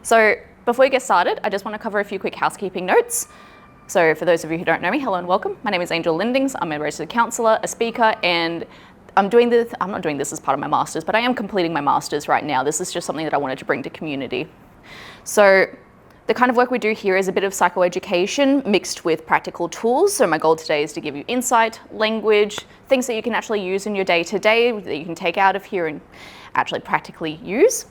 So before we get started, I just want to cover a few quick housekeeping notes. So for those of you who don't know me, hello and welcome. My name is Linding. I'm a registered counsellor, a speaker, and I'm not doing this as part of my master's, but I am completing my master's right now. This is just something that I wanted to bring to community. So the kind of work we do here is a bit of psychoeducation mixed with practical tools. So my goal today is to give you insight, language, things that you can actually use in your day-to-day, that you can take out of here and actually practically use.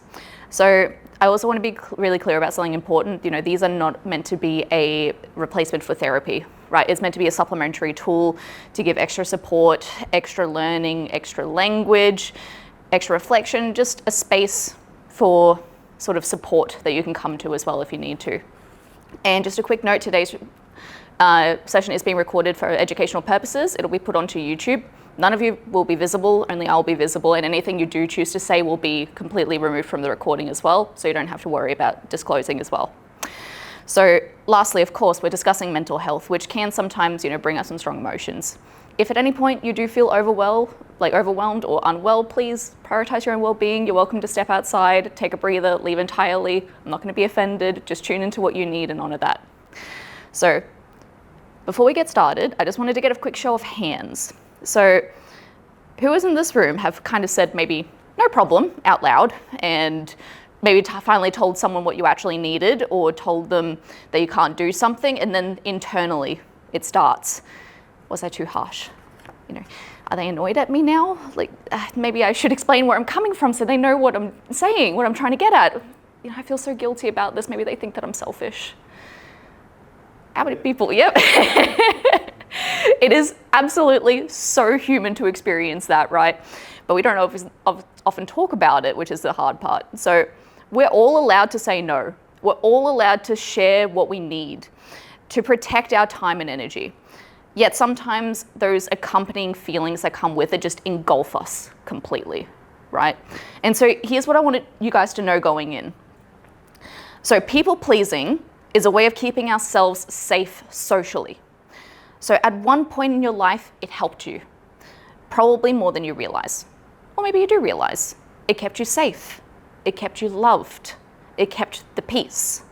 So I also want to be really clear about something important. You know, these are not meant to be a replacement for therapy, right? It's meant to be a supplementary tool to give extra support, extra learning, extra language, extra reflection, just a space for sort of support that you can come to as well if you need to. And just a quick note, today's session is being recorded for educational purposes. It'll be put onto YouTube. None of you will be visible, only I'll be visible, and anything you do choose to say will be completely removed from the recording as well, so you don't have to worry about disclosing as well. So lastly, of course, we're discussing mental health, which can sometimes, bring up some strong emotions. If at any point you do feel overwhelmed or unwell, please prioritize your own well-being. You're welcome to step outside, take a breather, leave entirely. I'm not going to be offended. Just tune into what you need and honor that. So before we get started, I just wanted to get a quick show of hands. So who is in this room have kind of said maybe no problem out loud and maybe finally told someone what you actually needed or told them that you can't do something, and then internally it starts, was I too harsh? Are they annoyed at me now? Maybe I should explain where I'm coming from so they know what I'm saying, what I'm trying to get at. I feel so guilty about this. Maybe they think that I'm selfish. How many people? Yep. It is absolutely so human to experience that, right? But we don't often talk about it, which is the hard part. So we're all allowed to say no. We're all allowed to share what we need to protect our time and energy. Yet sometimes those accompanying feelings that come with it just engulf us completely, right? And so here's what I wanted you guys to know going in. So people pleasing is a way of keeping ourselves safe socially. So at one point in your life, it helped you, probably more than you realize. Or maybe you do realize. It kept you safe. It kept you loved. It kept the peace.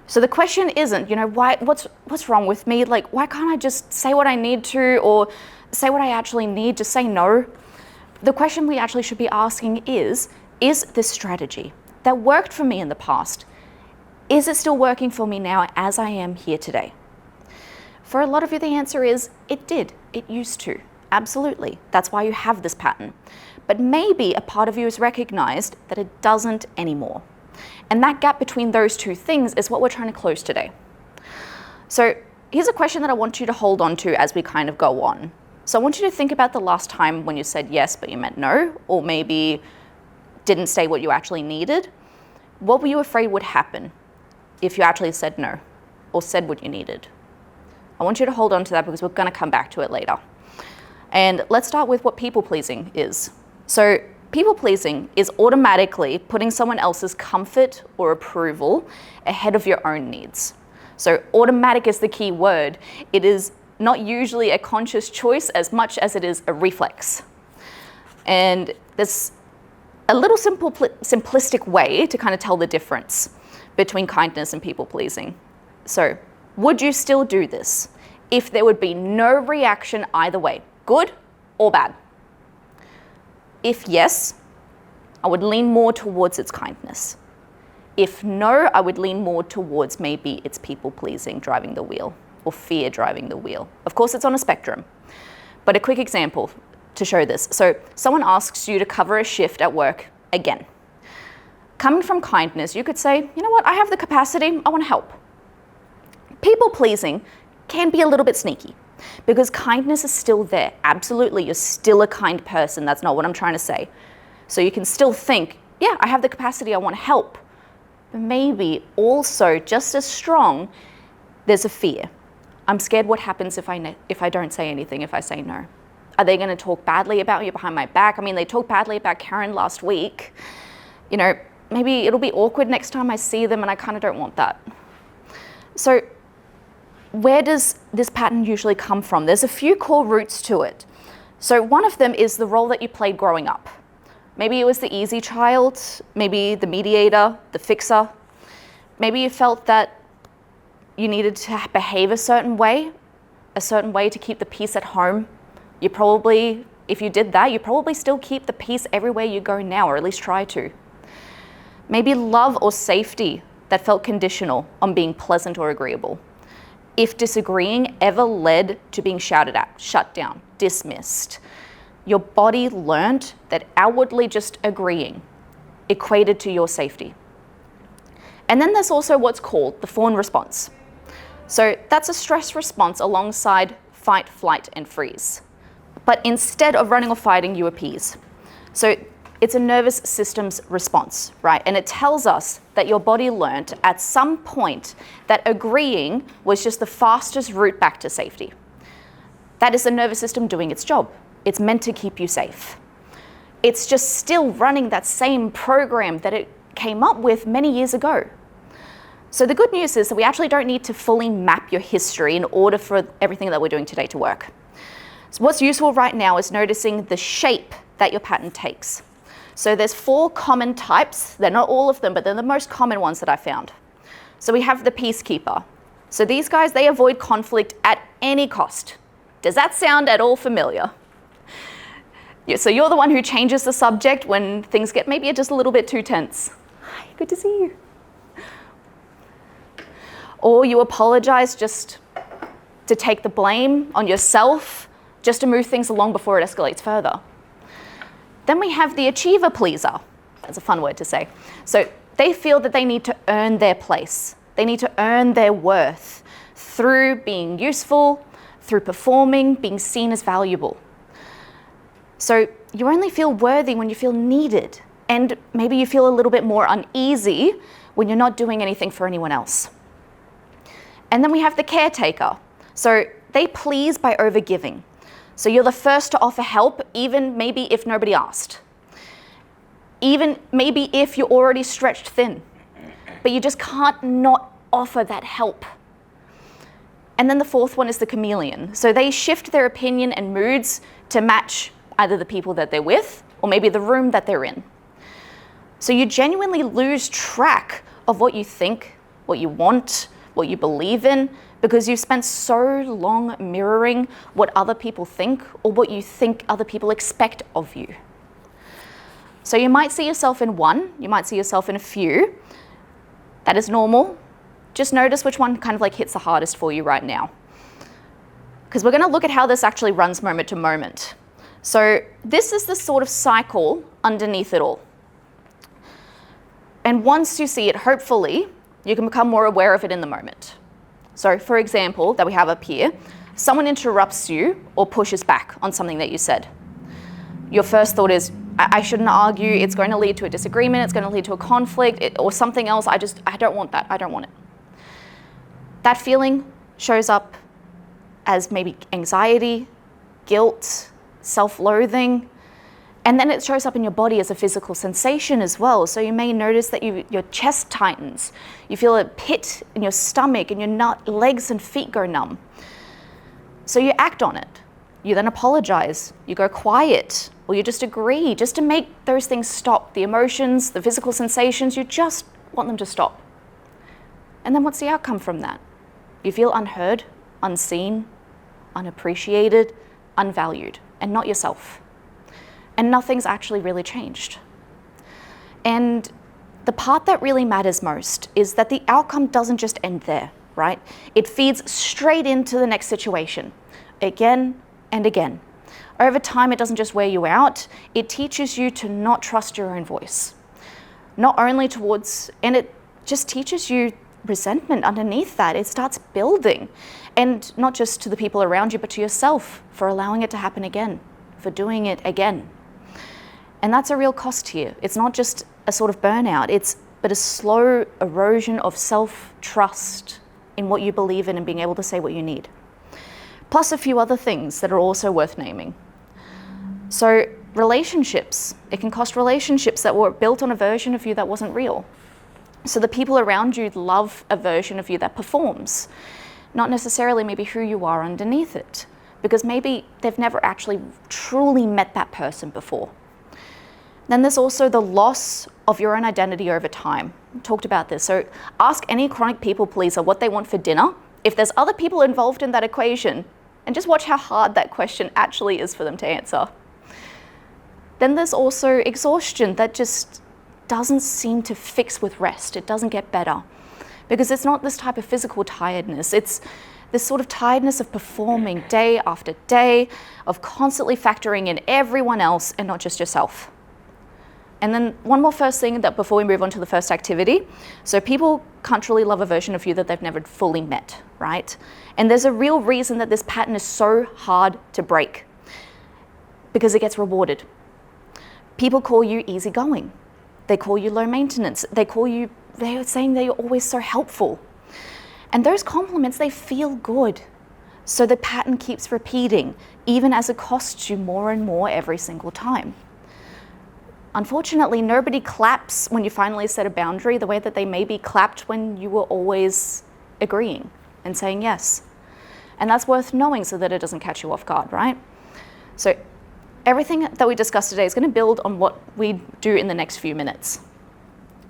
So the question isn't, what's wrong with me? Why can't I just say what I need to or say what I actually need, just say no? The question we actually should be asking is this strategy that worked for me in the past, is it still working for me now as I am here today? For a lot of you, the answer is it did. It used to. Absolutely. That's why you have this pattern. But maybe a part of you has recognized that it doesn't anymore. And that gap between those two things is what we're trying to close today. So here's a question that I want you to hold on to as we kind of go on. So I want you to think about the last time when you said yes, but you meant no, or maybe didn't say what you actually needed. What were you afraid would happen if you actually said no or said what you needed? I want you to hold on to that because we're going to come back to it later. And let's start with what people-pleasing is. So people-pleasing is automatically putting someone else's comfort or approval ahead of your own needs. So automatic is the key word. It is not usually a conscious choice as much as it is a reflex. And there's a little simplistic way to kind of tell the difference between kindness and people-pleasing. So would you still do this if there would be no reaction either way, good or bad? If yes, I would lean more towards its kindness. If no, I would lean more towards maybe it's people-pleasing driving the wheel or fear driving the wheel. Of course, it's on a spectrum, but a quick example to show this. So someone asks you to cover a shift at work again. Coming from kindness, you could say, you know what, I have the capacity, I want to help. People-pleasing can be a little bit sneaky because kindness is still there. Absolutely, you're still a kind person. That's not what I'm trying to say. So you can still think, yeah, I have the capacity, I want to help. But maybe also just as strong, there's a fear. I'm scared what happens if I don't say anything, if I say no. Are they going to talk badly about me behind my back? I mean, they talked badly about Karen last week. Maybe it'll be awkward next time I see them and I kind of don't want that. So where does this pattern usually come from? There's a few core roots to it. So one of them is the role that you played growing up. Maybe it was the easy child, maybe the mediator, the fixer. Maybe you felt that you needed to behave a certain way to keep the peace at home. You probably, if you did that, you probably still keep the peace everywhere you go now, or at least try to. Maybe love or safety that felt conditional on being pleasant or agreeable. If disagreeing ever led to being shouted at, shut down, dismissed, your body learned that outwardly just agreeing equated to your safety. And then there's also what's called the fawn response. So that's a stress response alongside fight, flight, and freeze. But instead of running or fighting, you appease. So it's a nervous system's response, right? And it tells us that your body learned at some point that agreeing was just the fastest route back to safety. That is the nervous system doing its job. It's meant to keep you safe. It's just still running that same program that it came up with many years ago. So the good news is that we actually don't need to fully map your history in order for everything that we're doing today to work. So what's useful right now is noticing the shape that your pattern takes. So there's 4 common types. They're not all of them, but they're the most common ones that I found. So we have the peacekeeper. So these guys, they avoid conflict at any cost. Does that sound at all familiar? Yeah, so you're the one who changes the subject when things get maybe just a little bit too tense. Hi, good to see you. Or you apologize just to take the blame on yourself, just to move things along before it escalates further. Then we have the achiever pleaser. That's a fun word to say. So they feel that they need to earn their place. They need to earn their worth through being useful, through performing, being seen as valuable. So you only feel worthy when you feel needed, and maybe you feel a little bit more uneasy when you're not doing anything for anyone else. And then we have the caretaker. So they please by overgiving. So you're the first to offer help, even maybe if nobody asked. Even maybe if you're already stretched thin, but you just can't not offer that help. And then the 4th one is the chameleon. So they shift their opinion and moods to match either the people that they're with or maybe the room that they're in. So you genuinely lose track of what you think, what you want, what you believe in, because you've spent so long mirroring what other people think or what you think other people expect of you. So you might see yourself in one, you might see yourself in a few. That is normal. Just notice which one kind of like hits the hardest for you right now. Because we're going to look at how this actually runs moment to moment. So this is the sort of cycle underneath it all. And once you see it, hopefully, you can become more aware of it in the moment. So for example, that we have up here, someone interrupts you or pushes back on something that you said. Your first thought is, I shouldn't argue, it's going to lead to a disagreement, it's going to lead to a conflict, or something else, I don't want that, I don't want it. That feeling shows up as maybe anxiety, guilt, self-loathing, and then it shows up in your body as a physical sensation as well. So you may notice that your chest tightens, you feel a pit in your stomach, and your legs and feet go numb. So you act on it. You then apologize, you go quiet, or you just agree, just to make those things stop. The emotions, the physical sensations, you just want them to stop. And then what's the outcome from that? You feel unheard, unseen, unappreciated, unvalued, and not yourself. And nothing's actually really changed. And the part that really matters most is that the outcome doesn't just end there, right? It feeds straight into the next situation, again and again. Over time, it doesn't just wear you out, it teaches you to not trust your own voice. Not only towards, and it just teaches you resentment underneath that. It starts building, and not just to the people around you, but to yourself for allowing it to happen again, for doing it again. And that's a real cost here. It's not just a sort of burnout, but a slow erosion of self-trust in what you believe in and being able to say what you need. Plus a few other things that are also worth naming. So relationships, it can cost relationships that were built on a version of you that wasn't real. So the people around you love a version of you that performs, not necessarily maybe who you are underneath it, because maybe they've never actually truly met that person before. Then there's also the loss of your own identity over time. We talked about this. So ask any chronic people pleaser what they want for dinner. If there's other people involved in that equation, and just watch how hard that question actually is for them to answer. Then there's also exhaustion that just doesn't seem to fix with rest. It doesn't get better because it's not this type of physical tiredness. It's this sort of tiredness of performing day after day, of constantly factoring in everyone else and not just yourself. And then one more first thing that before we move on to the first activity. So people can't truly love a version of you that they've never fully met, right? And there's a real reason that this pattern is so hard to break because it gets rewarded. People call you easygoing. They call you low maintenance. They're saying that you're always so helpful. And those compliments, they feel good. So the pattern keeps repeating, even as it costs you more and more every single time. Unfortunately, nobody claps when you finally set a boundary the way that they maybe clapped when you were always agreeing and saying yes. And that's worth knowing so that it doesn't catch you off guard, right? So everything that we discussed today is going to build on what we do in the next few minutes.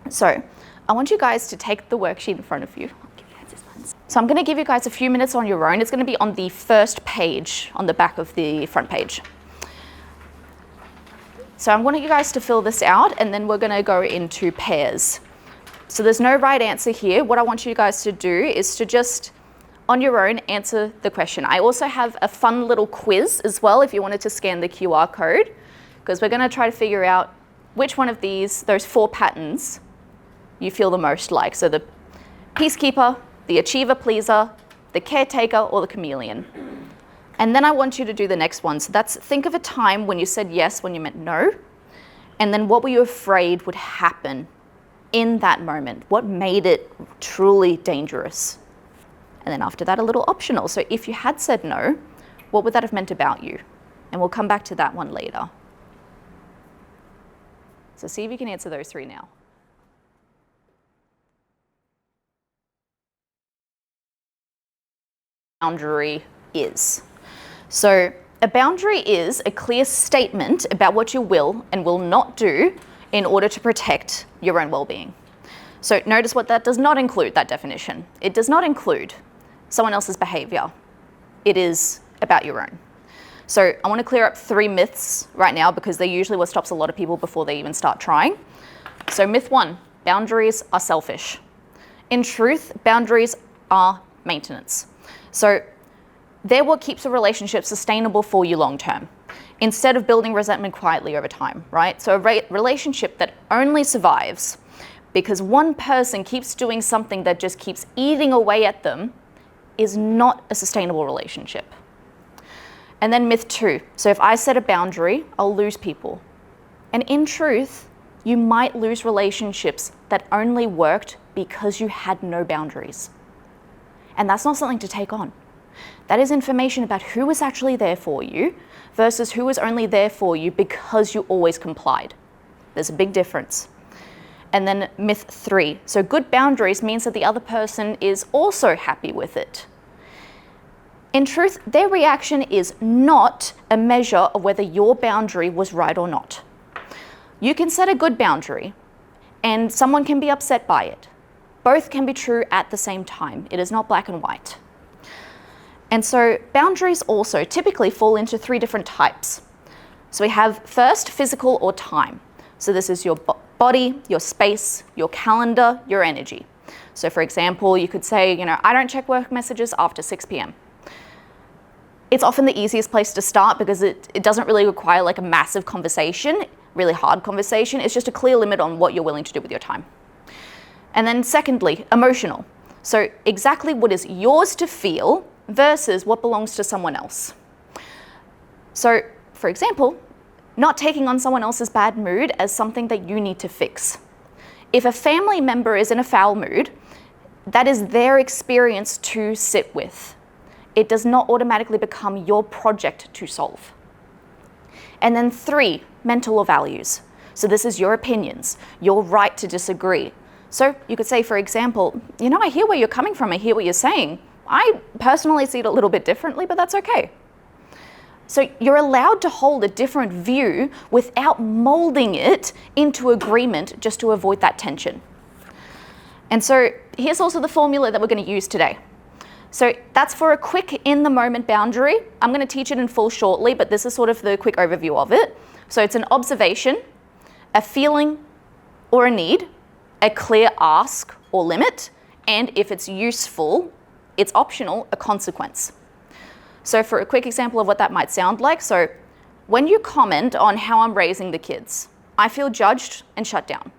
So I want you guys to take the worksheet in front of you. So I'm going to give you guys a few minutes on your own. It's going to be on the first page, on the back of the front page. So I want you guys to fill this out and then we're going to go into pairs. So there's no right answer here. What I want you guys to do is to just, on your own, answer the question. I also have a fun little quiz as well if you wanted to scan the QR code, because we're going to try to figure out which one of those 4 patterns you feel the most like. So the peacekeeper, the achiever pleaser, the caretaker, or the chameleon. And then I want you to do the next one. So that's think of a time when you said yes when you meant no. And then what were you afraid would happen in that moment? What made it truly dangerous? And then after that, a little optional. So if you had said no, what would that have meant about you? And we'll come back to that one later. So see if you can answer those 3 now. Boundary is. So a boundary is a clear statement about what you will and will not do in order to protect your own well-being. So notice what that does not include, that definition. It does not include someone else's behavior. It is about your own. So I want to clear up 3 myths right now because they're usually what stops a lot of people before they even start trying. So myth 1, boundaries are selfish. In truth, boundaries are maintenance. So they're what keeps a relationship sustainable for you long term, instead of building resentment quietly over time, right? So a relationship that only survives because one person keeps doing something that just keeps eating away at them is not a sustainable relationship. And then myth 2, so if I set a boundary, I'll lose people. And in truth, you might lose relationships that only worked because you had no boundaries. And that's not something to take on. That is information about who was actually there for you versus who was only there for you because you always complied. There's a big difference. And then myth 3. So good boundaries means that the other person is also happy with it. In truth, their reaction is not a measure of whether your boundary was right or not. You can set a good boundary and someone can be upset by it. Both can be true at the same time. It is not black and white. And so boundaries also typically fall into 3 different types. So we have first, physical or time. So this is your body, your space, your calendar, your energy. So for example, you could say, I don't check work messages after 6 p.m. It's often the easiest place to start because it doesn't really require like a massive conversation, really hard conversation. It's just a clear limit on what you're willing to do with your time. And then secondly, emotional. So exactly what is yours to feel versus what belongs to someone else. So, for example, not taking on someone else's bad mood as something that you need to fix. If a family member is in a foul mood, that is their experience to sit with. It does not automatically become your project to solve. And then 3, mental or values. So this is your opinions, your right to disagree. So you could say, for example, I hear where you're coming from, I hear what you're saying. I personally see it a little bit differently, but that's okay. So you're allowed to hold a different view without molding it into agreement just to avoid that tension. And so here's also the formula that we're going to use today. So that's for a quick in-the-moment boundary. I'm going to teach it in full shortly, but this is sort of the quick overview of it. So it's an observation, a feeling or a need, a clear ask or limit, and if it's useful, it's optional, a consequence. So for a quick example of what that might sound like, so when you comment on how I'm raising the kids, I feel judged and shut down.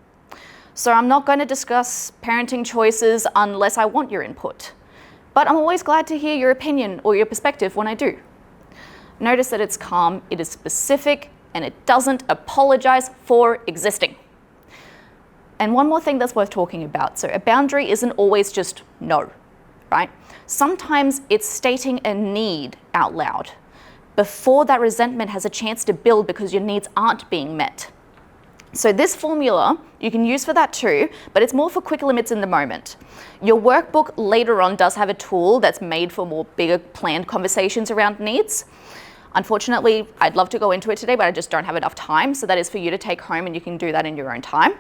So I'm not going to discuss parenting choices unless I want your input. But I'm always glad to hear your opinion or your perspective when I do. Notice that it's calm, it is specific, and it doesn't apologize for existing. And one more thing that's worth talking about. So a boundary isn't always just no, right? Sometimes it's stating a need out loud before that resentment has a chance to build because your needs aren't being met. So this formula you can use for that too, but it's more for quick limits in the moment. Your workbook later on does have a tool that's made for more bigger planned conversations around needs. Unfortunately, I'd love to go into it today, but I just don't have enough time. So that is for you to take home and you can do that in your own time.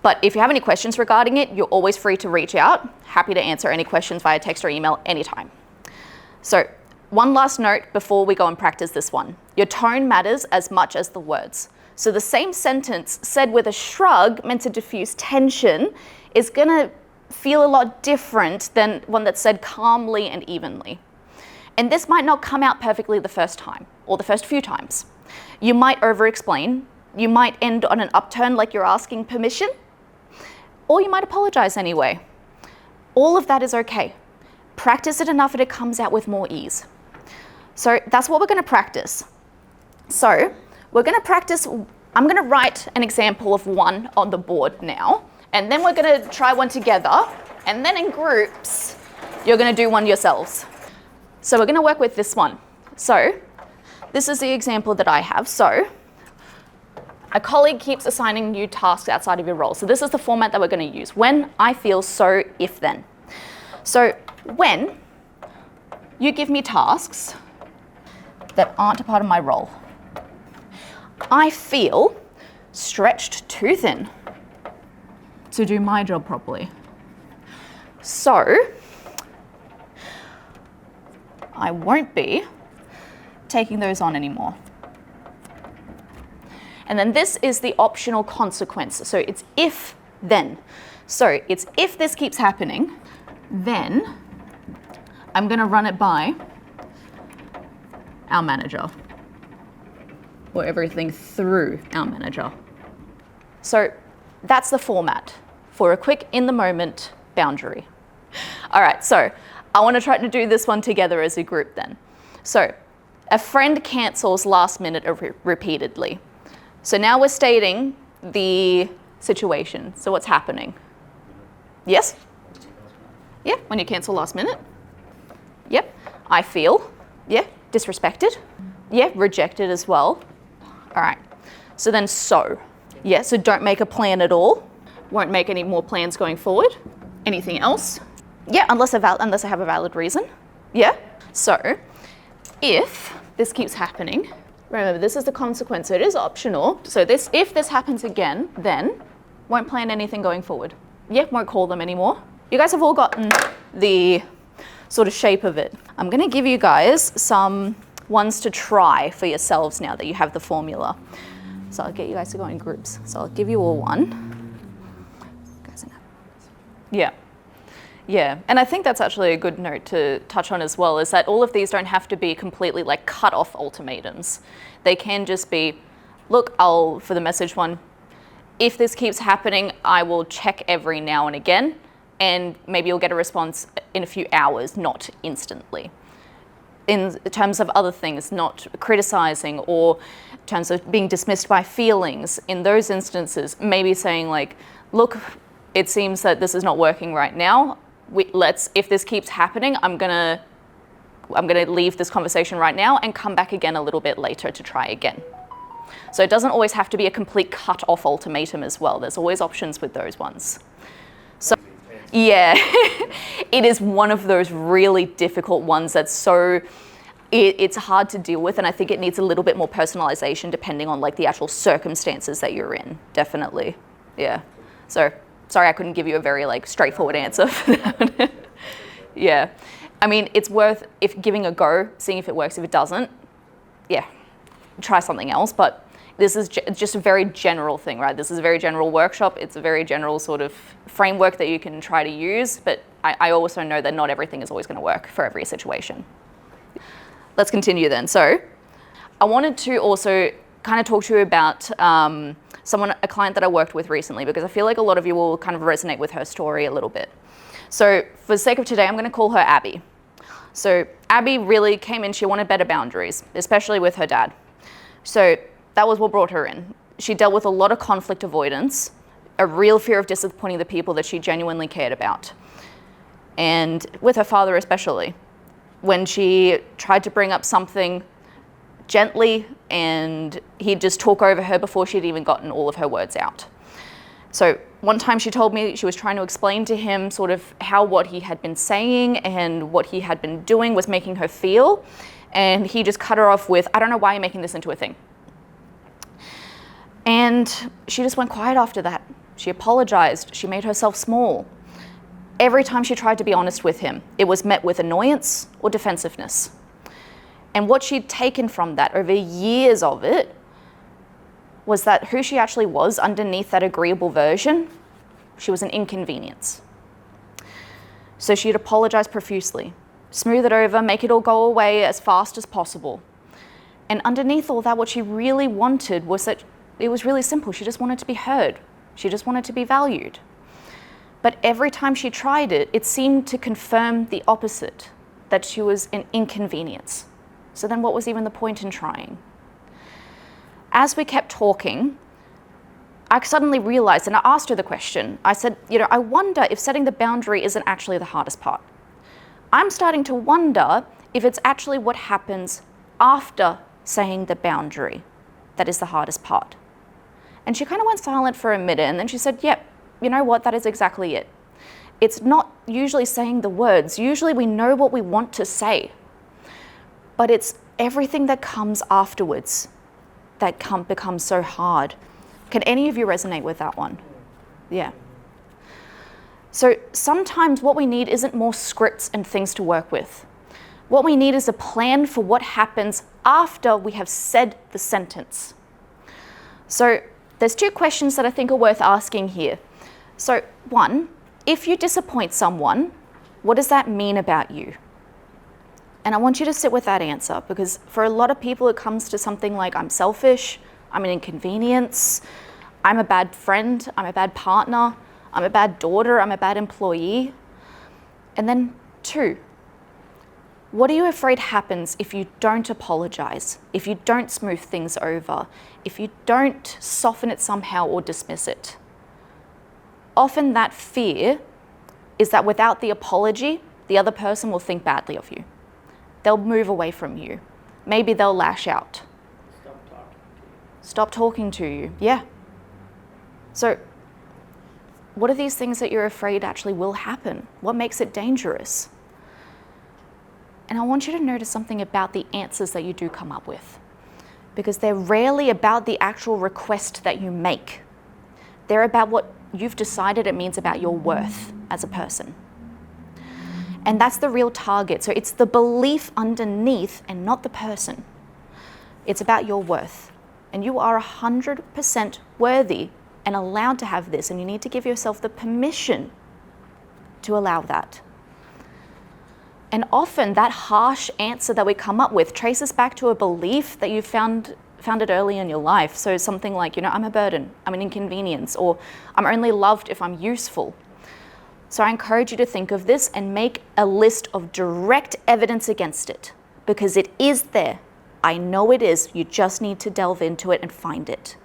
But if you have any questions regarding it, you're always free to reach out. Happy to answer any questions via text or email anytime. So one last note before we go and practice this one. Your tone matters as much as the words. So the same sentence said with a shrug meant to diffuse tension is going to feel a lot different than one that's said calmly and evenly. And this might not come out perfectly the first time or the first few times. You might over-explain. You might end on an upturn like you're asking permission, or you might apologize anyway. All of that is okay. Practice it enough and it comes out with more ease. So that's what we're going to practice. So we're going to practice, I'm going to write an example of one on the board now, and then we're going to try one together, and then in groups, you're going to do one yourselves. So we're going to work with this one. So this is the example that I have. So a colleague keeps assigning you tasks outside of your role. So this is the format that we're going to use. When, I feel, so, if, then. So when you give me tasks that aren't a part of my role, I feel stretched too thin to do my job properly. So I won't be taking those on anymore. And then this is the optional consequence. So it's if, then. So it's if this keeps happening, then I'm going to run it by our manager, or everything through our manager. So that's the format for a quick in-the-moment boundary. All right, so I want to try to do this one together as a group then. So a friend cancels last minute repeatedly. So now we're stating the situation. So what's happening? Yes? Yeah, when you cancel last minute. Yep, I feel. Yeah, disrespected. Yeah, rejected as well. All right, so then so. Yeah, so don't make a plan at all. Won't make any more plans going forward. Anything else? Yeah, unless I have a valid reason. Yeah, so if this keeps happening, remember, this is the consequence, so it is optional. So if this happens again, then won't plan anything going forward. Yeah, won't call them anymore. You guys have all gotten the sort of shape of it. I'm going to give you guys some ones to try for yourselves now that you have the formula. So I'll get you guys to go in groups. So I'll give you all one. Yeah. Yeah, and I think that's actually a good note to touch on as well, is that all of these don't have to be completely like cut off ultimatums. They can just be, look, for the message one, if this keeps happening, I will check every now and again, and maybe you'll get a response in a few hours, not instantly. In terms of other things, not criticizing, or in terms of being dismissed by feelings, in those instances, maybe saying like, look, it seems that this is not working right now. If this keeps happening, I'm gonna leave this conversation right now and come back again a little bit later to try again. So it doesn't always have to be a complete cut-off ultimatum as well. There's always options with those ones. So yeah, it is one of those really difficult ones that's so it's hard to deal with, and I think it needs a little bit more personalization depending on like the actual circumstances that you're in, definitely. Yeah. So, sorry I couldn't give you a very like straightforward answer for that. Yeah. I mean, it's worth giving a go, seeing if it works. If it doesn't, yeah, try something else. But this is just a very general thing, right? This is a very general workshop. It's a very general sort of framework that you can try to use. But I also know that not everything is always going to work for every situation. Let's continue then. So I wanted to also kind of talk to you about a client that I worked with recently, because I feel like a lot of you will kind of resonate with her story a little bit. So for the sake of today, I'm going to call her Abby. So Abby really came in, she wanted better boundaries, especially with her dad. So that was what brought her in. She dealt with a lot of conflict avoidance, a real fear of disappointing the people that she genuinely cared about. And with her father especially, when she tried to bring up something gently and he'd just talk over her before she'd even gotten all of her words out. So one time she told me she was trying to explain to him sort of how what he had been saying and what he had been doing was making her feel. And he just cut her off with, "I don't know why you're making this into a thing." And she just went quiet after that. She apologized. She made herself small. Every time she tried to be honest with him, it was met with annoyance or defensiveness. And what she'd taken from that over years of it was that who she actually was underneath that agreeable version, she was an inconvenience. So she'd apologize profusely, smooth it over, make it all go away as fast as possible. And underneath all that, what she really wanted was that it was really simple. She just wanted to be heard. She just wanted to be valued. But every time she tried it, it seemed to confirm the opposite, that she was an inconvenience. So then what was even the point in trying? As we kept talking, I suddenly realized, and I asked her the question, I said, I wonder if setting the boundary isn't actually the hardest part. I'm starting to wonder if it's actually what happens after saying the boundary that is the hardest part. And she kind of went silent for a minute, and then she said, yep, you know what, that is exactly it. It's not usually saying the words. Usually we know what we want to say, but it's everything that comes afterwards that becomes so hard. Can any of you resonate with that one? Yeah. So sometimes what we need isn't more scripts and things to work with. What we need is a plan for what happens after we have said the sentence. So there's two questions that I think are worth asking here. So one, if you disappoint someone, what does that mean about you? And I want you to sit with that answer, because for a lot of people it comes to something like, I'm selfish, I'm an inconvenience, I'm a bad friend, I'm a bad partner, I'm a bad daughter, I'm a bad employee. And then two, what are you afraid happens if you don't apologize, if you don't smooth things over, if you don't soften it somehow or dismiss it? Often that fear is that without the apology, the other person will think badly of you. They'll move away from you. Maybe they'll lash out. Stop talking to you. Yeah. So what are these things that you're afraid actually will happen? What makes it dangerous? And I want you to notice something about the answers that you do come up with, because they're rarely about the actual request that you make. They're about what you've decided it means about your worth as a person. And that's the real target. So it's the belief underneath and not the person. It's about your worth. And you are 100% worthy and allowed to have this. And you need to give yourself the permission to allow that. And often that harsh answer that we come up with traces back to a belief that you found it early in your life. So something like, I'm a burden, I'm an inconvenience, or I'm only loved if I'm useful. So I encourage you to think of this and make a list of direct evidence against it, because it is there. I know it is. You just need to delve into it and find it.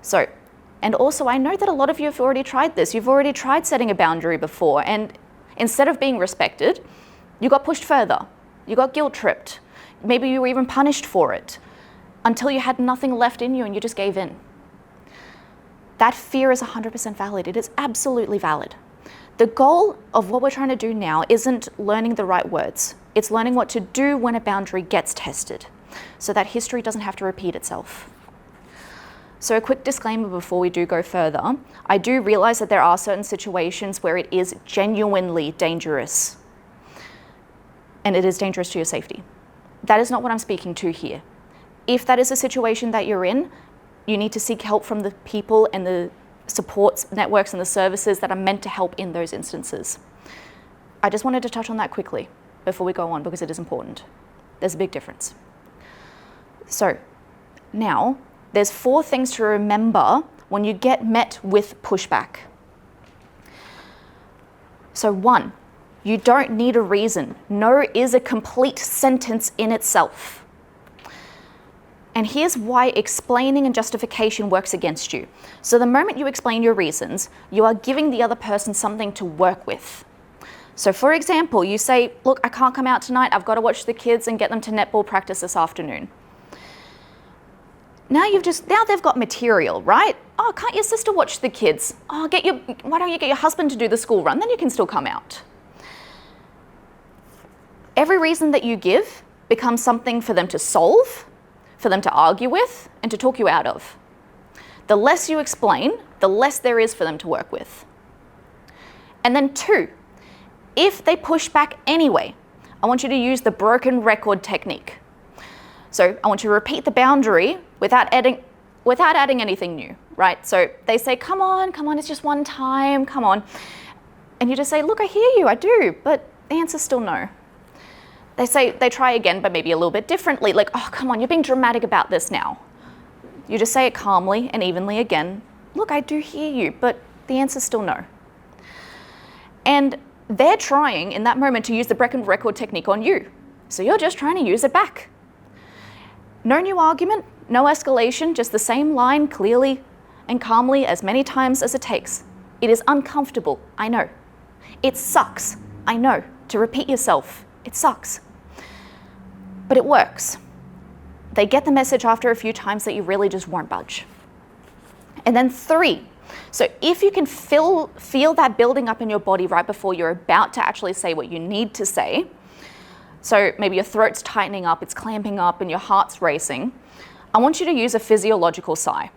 So, and also I know that a lot of you have already tried this. You've already tried setting a boundary before, and instead of being respected, you got pushed further. You got guilt tripped. Maybe you were even punished for it until you had nothing left in you and you just gave in. That fear is 100% valid. It is absolutely valid. The goal of what we're trying to do now isn't learning the right words. It's learning what to do when a boundary gets tested, so that history doesn't have to repeat itself. So a quick disclaimer before we do go further. I do realize that there are certain situations where it is genuinely dangerous, and it is dangerous to your safety. That is not what I'm speaking to here. If that is a situation that you're in, you need to seek help from the people and the support networks and the services that are meant to help in those instances. I just wanted to touch on that quickly before we go on, because it is important. There's a big difference. So now, there's 4 things to remember when you get met with pushback. So 1, you don't need a reason. No is a complete sentence in itself. And here's why explaining and justification works against you. So the moment you explain your reasons, you are giving the other person something to work with. So for example, you say, look, I can't come out tonight. I've got to watch the kids and get them to netball practice this afternoon. Now they've got material, right? Oh, can't your sister watch the kids? Oh, why don't you get your husband to do the school run? Then you can still come out. Every reason that you give becomes something for them to solve, for them to argue with, and to talk you out of. The less you explain, the less there is for them to work with. And then 2, if they push back anyway, I want you to use the broken record technique. So I want you to repeat the boundary without adding anything new, right? So they say, come on, it's just one time, come on. And you just say, look, I hear you, I do, but the answer's still no. They try again, but maybe a little bit differently, like, oh, come on, you're being dramatic about this now. You just say it calmly and evenly again, look, I do hear you, but the answer's still no. And they're trying in that moment to use the broken record technique on you. So you're just trying to use it back. No new argument, no escalation, just the same line clearly and calmly as many times as it takes. It is uncomfortable, I know. It sucks, I know. To repeat yourself, it sucks. But it works. They get the message after a few times that you really just won't budge. And then 3, so if you can feel that building up in your body right before you're about to actually say what you need to say, so maybe your throat's tightening up, it's clamping up, and your heart's racing, I want you to use a physiological sigh.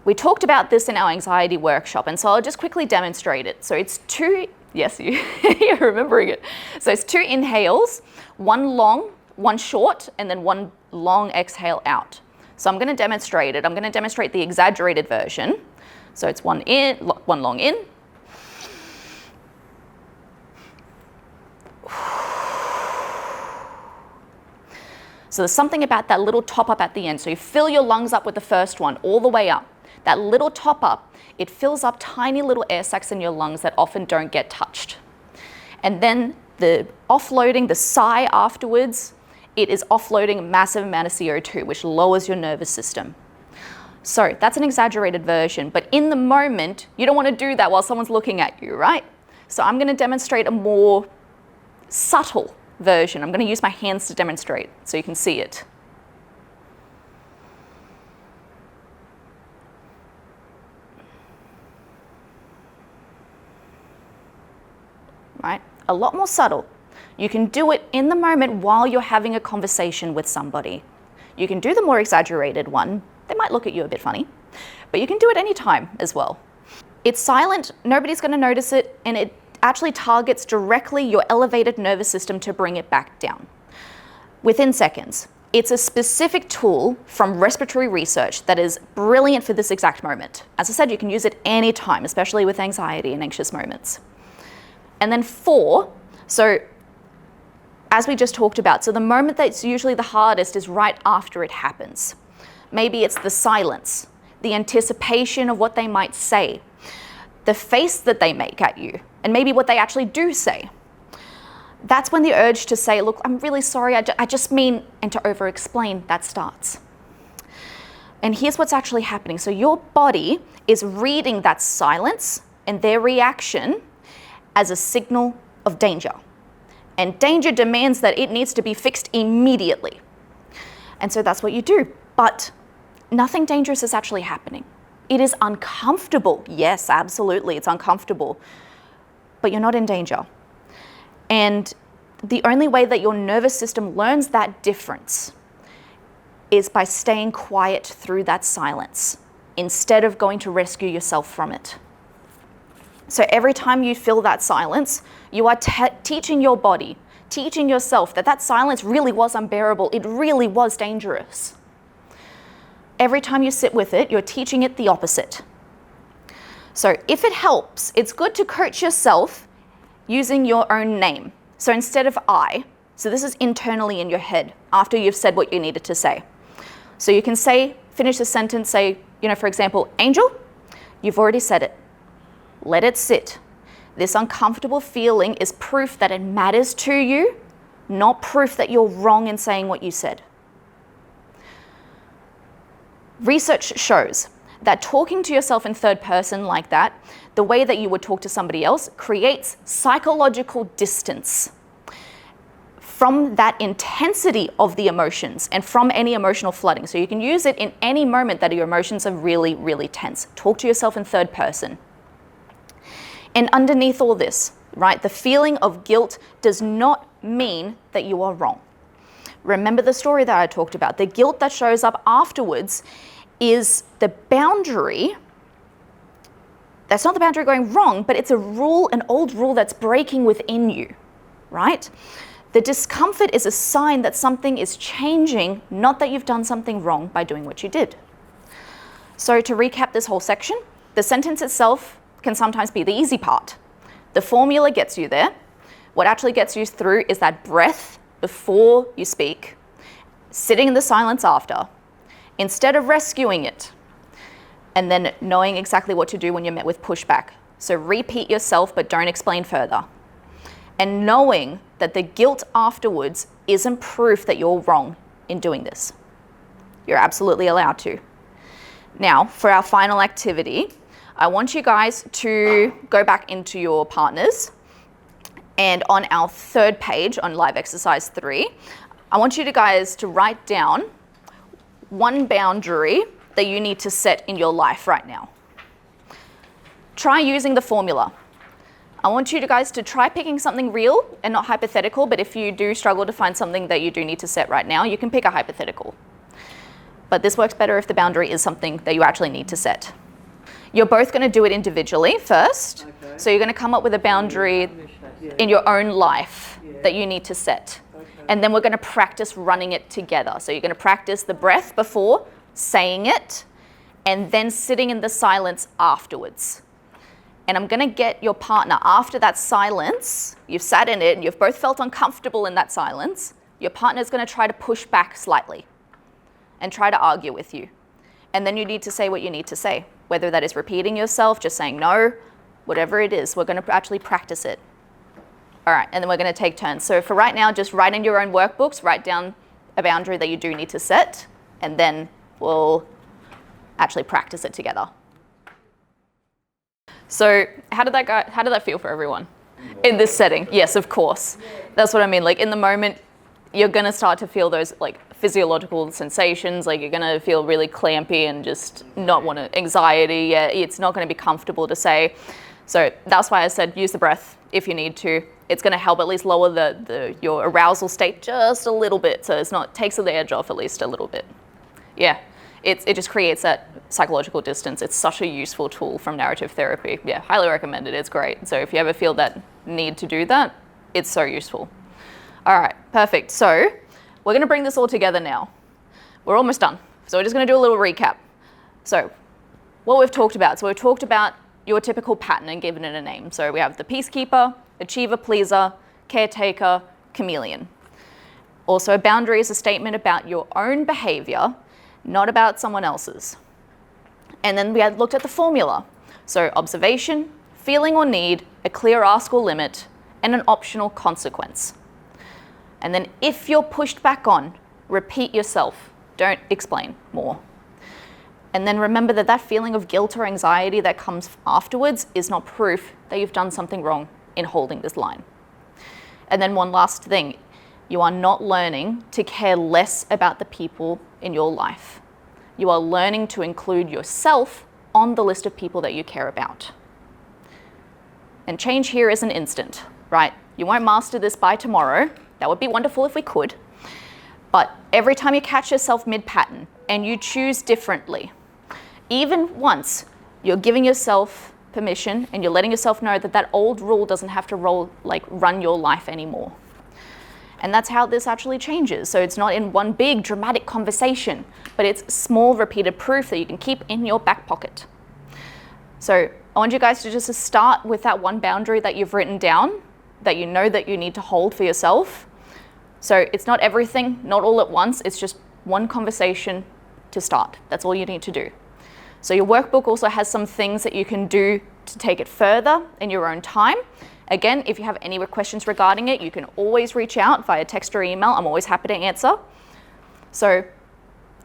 We talked about this in our anxiety workshop, and so I'll just quickly demonstrate it. So it's 2, yes, you're remembering it. So it's 2 inhales, 1 long, 1 short, and then 1 long exhale out. So I'm going to demonstrate it. I'm going to demonstrate the exaggerated version. So it's 1 long in. So there's something about that little top up at the end. So you fill your lungs up with the first one all the way up. That little top up, it fills up tiny little air sacs in your lungs that often don't get touched. And then the offloading, the sigh afterwards, it is offloading a massive amount of CO2, which lowers your nervous system. So that's an exaggerated version, but in the moment, you don't want to do that while someone's looking at you, right? So I'm going to demonstrate a more subtle version. I'm going to use my hands to demonstrate so you can see it. Right? A lot more subtle. You can do it in the moment while you're having a conversation with somebody. You can do the more exaggerated one. They might look at you a bit funny, but you can do it anytime as well. It's silent, nobody's going to notice it, and it actually targets directly your elevated nervous system to bring it back down within seconds. It's a specific tool from respiratory research that is brilliant for this exact moment. As I said, you can use it anytime, especially with anxiety and anxious moments. And then 4, so as we just talked about, so the moment that's usually the hardest is right after it happens. Maybe it's the silence, the anticipation of what they might say, the face that they make at you, and maybe what they actually do say. That's when the urge to say, look, I'm really sorry, I just mean, and to over-explain, that starts. And here's what's actually happening. So your body is reading that silence and their reaction as a signal of danger. And danger demands that it needs to be fixed immediately. And so that's what you do. But nothing dangerous is actually happening. It is uncomfortable. Yes, absolutely, it's uncomfortable. but you're not in danger. And the only way that your nervous system learns that difference is by staying quiet through that silence instead of going to rescue yourself from it. So every time you feel that silence, you are teaching your body, teaching yourself that that silence really was unbearable. It really was dangerous. Every time you sit with it, you're teaching it the opposite. So if it helps, it's good to coach yourself using your own name. So instead of I, so this is internally in your head after you've said what you needed to say. So you can say, finish the sentence, say, for example, Angel, you've already said it. Let it sit. This uncomfortable feeling is proof that it matters to you, not proof that you're wrong in saying what you said. Research shows that talking to yourself in third person like that, the way that you would talk to somebody else, creates psychological distance from that intensity of the emotions and from any emotional flooding. So you can use it in any moment that your emotions are really, really tense. Talk to yourself in third person. And underneath all this, right, the feeling of guilt does not mean that you are wrong. Remember the story that I talked about. The guilt that shows up afterwards is the boundary. That's not the boundary going wrong, but it's a rule, an old rule that's breaking within you, right? The discomfort is a sign that something is changing, not that you've done something wrong by doing what you did. So to recap this whole section, the sentence itself can sometimes be the easy part. The formula gets you there. What actually gets you through is that breath before you speak, sitting in the silence after, instead of rescuing it, and then knowing exactly what to do when you're met with pushback. So repeat yourself, but don't explain further. And knowing that the guilt afterwards isn't proof that you're wrong in doing this. You're absolutely allowed to. Now, for our final activity, I want you guys to go back into your partners, and on our third page on live exercise 3, I want you guys to write down one boundary that you need to set in your life right now. Try using the formula. I want you guys to try picking something real and not hypothetical, but if you do struggle to find something that you do need to set right now, you can pick a hypothetical. But this works better if the boundary is something that you actually need to set. You're both going to do it individually first. Okay. So you're going to come up with a boundary in your own life that you need to set. Okay. And then we're going to practice running it together. So you're going to practice the breath before saying it and then sitting in the silence afterwards. And I'm going to get your partner after that silence, you've sat in it and you've both felt uncomfortable in that silence, your partner's going to try to push back slightly and try to argue with you. And then you need to say what you need to say. Whether that is repeating yourself, just saying no, whatever it is, we're going to actually practice it. All right, and then we're going to take turns. So for right now, just write in your own workbooks, write down a boundary that you do need to set, and then we'll actually practice it together. So how did that go? How did that feel for everyone in this setting? Yes, of course. That's what I mean. Like in the moment, you're going to start to feel those like physiological sensations, like you're going to feel really clampy and just not want to, anxiety. Yeah, it's not going to be comfortable to say. So that's why I said use the breath if you need to. It's going to help at least lower your arousal state just a little bit. So it's not, takes the edge off at least a little bit. Yeah, it just creates that psychological distance. It's such a useful tool from narrative therapy. Yeah, highly recommend it. It's great. So if you ever feel that need to do that, it's so useful. All right, perfect. So we're going to bring this all together now. We're almost done. So we're just going to do a little recap. So what we've talked about. So we've talked about your typical pattern and given it a name. So we have the peacekeeper, achiever, pleaser, caretaker, chameleon. Also, a boundary is a statement about your own behavior, not about someone else's. And then we had looked at the formula. So observation, feeling or need, a clear ask or limit, and an optional consequence. And then if you're pushed back on, repeat yourself. Don't explain more. And then remember that that feeling of guilt or anxiety that comes afterwards is not proof that you've done something wrong in holding this line. And then one last thing, you are not learning to care less about the people in your life. You are learning to include yourself on the list of people that you care about. And change here isn't instant, right? You won't master this by tomorrow. That would be wonderful if we could. But every time you catch yourself mid-pattern and you choose differently, even once, you're giving yourself permission and you're letting yourself know that that old rule doesn't have to run your life anymore. And that's how this actually changes. So it's not in one big dramatic conversation, but it's small repeated proof that you can keep in your back pocket. So I want you guys to just start with that one boundary that you've written down, that you know that you need to hold for yourself. So it's not everything, not all at once, it's just one conversation to start. That's all you need to do. So your workbook also has some things that you can do to take it further in your own time. Again, if you have any questions regarding it, you can always reach out via text or email. I'm always happy to answer. So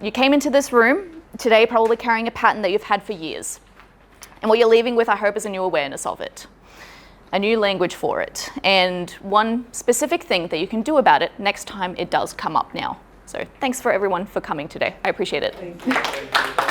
you came into this room today probably carrying a pattern that you've had for years. And what you're leaving with, I hope, is a new awareness of it, a new language for it, and one specific thing that you can do about it next time it does come up now. So thanks for everyone for coming today. I appreciate it. Thank you.